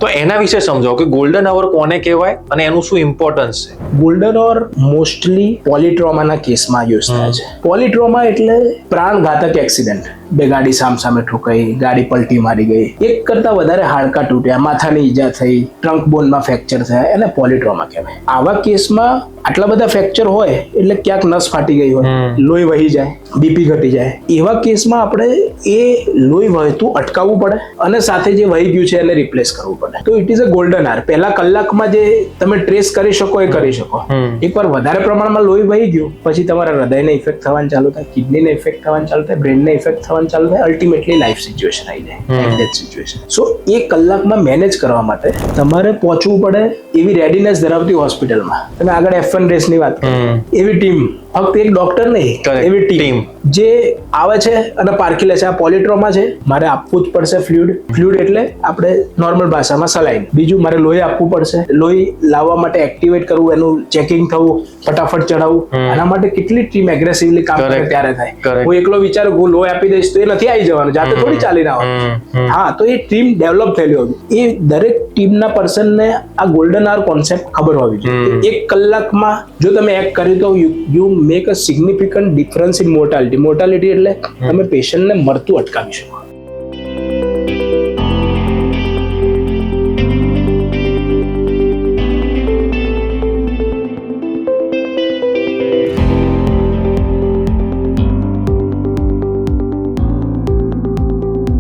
તો એના વિશે સમજાવો કે ગોલ્ડન અવર કોને કહેવાય અને એનું શું ઇમ્પોર્ટન્સ છે. ગોલ્ડન અવર મોસ્ટલી પોલિટ્રોમાના કેસમાં યુઝ થાય છે. પોલિટ્રોમા એટલે પ્રાણઘાતક એક્સિડન્ટ. બે ગાડી સામસામે ઠોકાઈ, ગાડી પલટી મારી ગઈ, એક કરતા વધારે હાડકા તૂટ્યા, માથાની ઈજા થઈ, ટ્રંક બોનમાં ફ્રેક્ચર થયા, એને પોલિટ્રોમા કહેવાય. આવા કેસમાં આટલા બધા ફ્રેક્ચર હોય એટલે ક્યાંક નસ ફાટી ગઈ હોય, લોહી વહી જાય, બીપી ઘટી જાય. એવા કેસમાં આપણે એ લોહી વહેતું અટકાવવું પડે અને સાથે જે વહી ગયું છે એને રિપ્લેસ કરવું પડે. તો it is a golden hour. પહેલા કલાકમાં જે તમે ટ્રેસ કરી શકો એ કરી શકો. એકવાર વધારે પ્રમાણમાં લોહી વહી ગયું પછી તમારા હૃદયને ઇફેક્ટ થવાનું ચાલુ થાય, કિડનીને ઇફેક્ટ થવાનું ચાલુ થાય, બ્રેનને ઇફેક્ટ થવાનું ચાલુ થાય, અલ્ટિમેટલી લાઈફ સિચ્યુએશન આવી જાય, લાઈફ ડેથ સિચ્યુએશન. સો એ કલાકમાં મેનેજ કરવા માટે તમારે પહોંચવું પડે એવી રેડીનેસ ધરાવતી હોસ્પિટલમાં. તમે આગળ F1 રેસની વાત કરી, એવી ટીમ, ફક્ત એક ડોક્ટર નહીં, એવી ટીમ જે આવે છે અને પારખી લે છે આ પોલિટ્રોમા છે, મારે આપવું જ પડશે ફ્લુઇડ. ફ્લુઇડ એટલે આપણે નોર્મલ ભાષામાં સલાઈન. બીજું મારે લોહી આપવું પડશે, લોહી લાવવા માટે એક્ટિવેટ કરવું, એનું ચેકિંગ થવું, ફટાફટ ચડાવવું. આના માટે કેટલી ટીમ એગ્રેસિવલી કામ કરે ત્યારે થાય. હું એકલો વિચારું હું લોહી આપી દઈશ તો એ નથી આવી જવાનું, જાતે થોડી ચાલીને આવવાનું. હા, તો એ ટીમ ડેવલપ થયેલી હોવી. એ દરેક ટીમના પર્સનને આ ગોલ્ડન આવર કોન્સેપ્ટ ખબર હોવી જોઈએ. એક કલાકમાં જો તમે એક્ટ કર્યું તો you make a significant difference in mortality. Mortality એટલે તમે પેશન્ટને મરતું અટકાવી શકો.